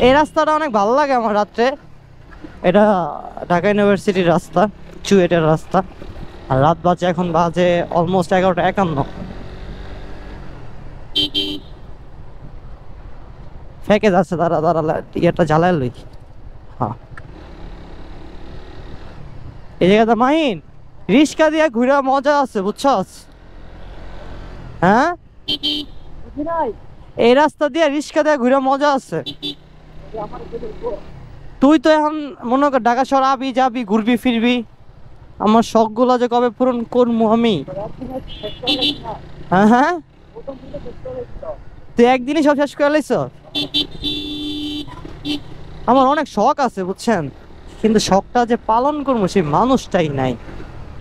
এই রাস্তাটা অনেক ভালো লাগে আমার রাত্রে। এটা ঢাকা ইউনিভার্সিটির রাস্তা, চুয়েটের রাস্তা। আর রাত বাজে, এখন বাজে অলমোস্ট 11:51। ফেকে যাচ্ছে, তারা ইয়েটা জ্বালায় লই। হ্যাঁ, এই জায়গাটা মাহিন রিক্সা দিয়ে ঘুরে মজা আছে, বুঝছস? হ্যাঁ, এই রাস্তা দিয়ে রিক্সা দিয়ে ঘুরে মজা আছে। তুই তো এখন মনে কর ঢাকা শহর আবি, যাবি, ঘুরবি ফিরবি। আমার শখ গুলা যে কবে পূরণ করবো আমি। হ্যাঁ হ্যাঁ, তুই একদিনই সব শেষ করে লাইছ। আমার অনেক শখ আছে বুঝছেন, কিন্তু শখটা যে পালন করবো সেই মানুষটাই নাই।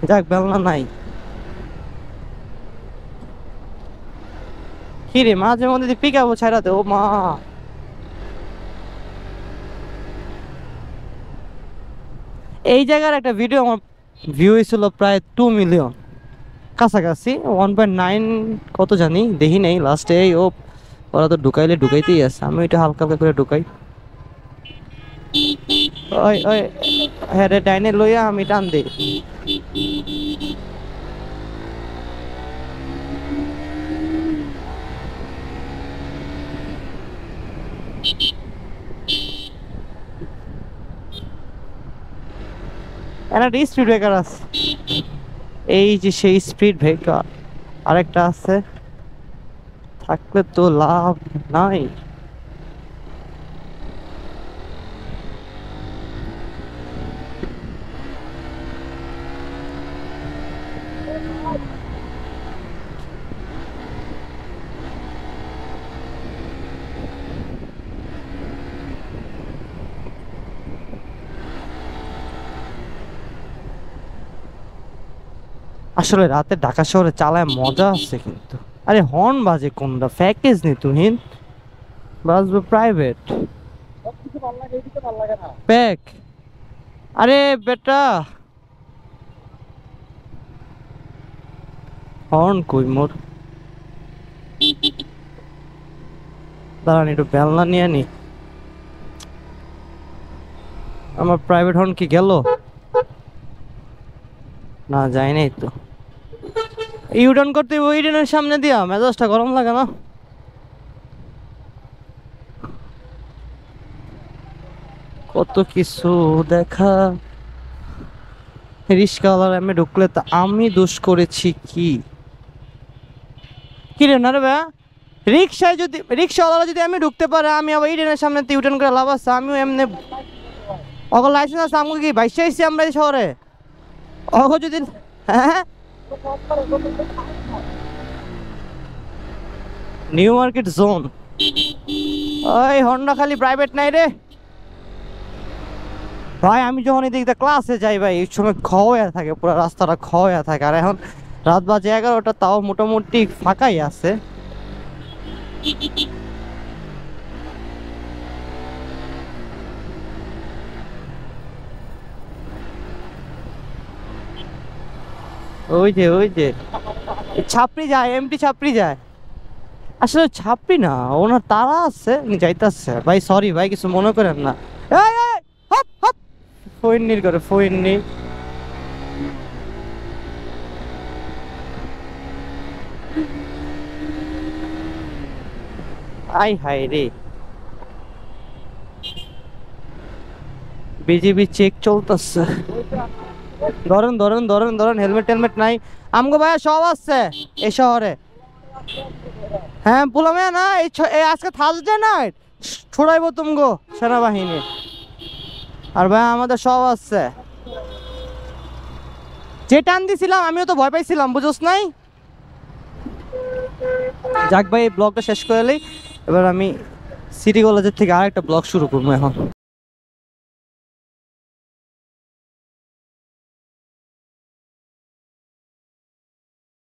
যাক, বেলনা নাই। কি রে, মাঝে মধ্যে পিকাবো ছাড়া দে। ও মা, এই জায়গার একটা ভিডিও আমার ভিউ হয়েছিল প্রায় 2 মিলিয়ন কাছাকাছি, 1.9 কত জানি, দেখি নেই লাস্টে। ও ওরা তো ঢুকাইলে ঢুকাইতেই আছে, আমি ওইটা হালকা হালকা করে ঢুকাই। ওই ওই, হ্যাঁ রে, ডাইনে লইয়া আমি টান দিই। একটা স্পিড ব্রেকার আছে, এই যে সেই স্পিড ব্রেকার। আরেকটা আছে, থাকলে তো লাভ নাই। আসলে রাতে ঢাকা শহরে চালায় মজা আছে কিন্তু। আরে হর্ন বাজে কোনটা, প্যাকেজ নি তুহিন, বাজবে প্রাইভেট প্যাক। আরে বেটা, হর্ন কই মোর? দাঁড়ান একটু বেলনা নিয়ে নি। আমার প্রাইভেট হর্ন কি গেল? না, যাই নাই তো। ইউটার্ন করতে ইউটার্নের সামনে দিয়া, মেজাজটা গরম লাগে না? কত কিছু দেখা। রিস্কাওয়ালার আমি ঢুকলে তো আমি দোষ করেছি কি? কি রে না রে ভাই, রিক্সায় যদি রিক্সাওয়ালা যদি আমি ঢুকতে পারে, আমি আবার ইউটার্নের সামনে ইউটার্ন করে লাভ আছে? আমিও এমনি অগর লাইসেন্স আছে, আমাকে কি বাইশে আইসি আমরা এই শহরে? অগ যদি, হ্যাঁ, নিউ মার্কেট জোন। ওই হন্ডা খালি প্রাইভেট নাই রে ভাই। আমি যখন এদিক দিয়ে ক্লাসে যাই ভাই, এই সময় খয়া থাকে, পুরো রাস্তাটা খয়া থাকে। আর এখন রাত বাজে 11টা, তাও মোটামুটি ফাঁকাই আছে। ওই যে ওই যে ছাপড়ি যায়, এমটি ছাপড়ি যায়। আসলে ছাপড়ি না, ওনার তারা আছে, উনি যাইতাছে। ভাই সরি ভাই, কিছু মনে করেন না। এই এই, হপ হপ, ফইন্নির করে ফইন্নি। আই হাই রে, বিজিবি চেক চলতেছে। ধরেন ধরেন ধরেন ধরেন, হেলমেট টেলমেট নাই আমগো ভাইয়া, সব আছে এই শহরে। হ্যাঁ বললাম না, এই আজকে থার্সডে নাইট ছড়াইবো তুমগো সেনাবাহিনী। আর ভাই আমাদের সব আছে। যে টান দিছিলাম আমিও তো ভয় পাইছিলাম, বুঝোস নাই? যাক ভাই, এই ব্লগটা শেষ করে এবার আমি সিটি কলেজের থেকে আরেকটা ব্লগ শুরু করবো এখন।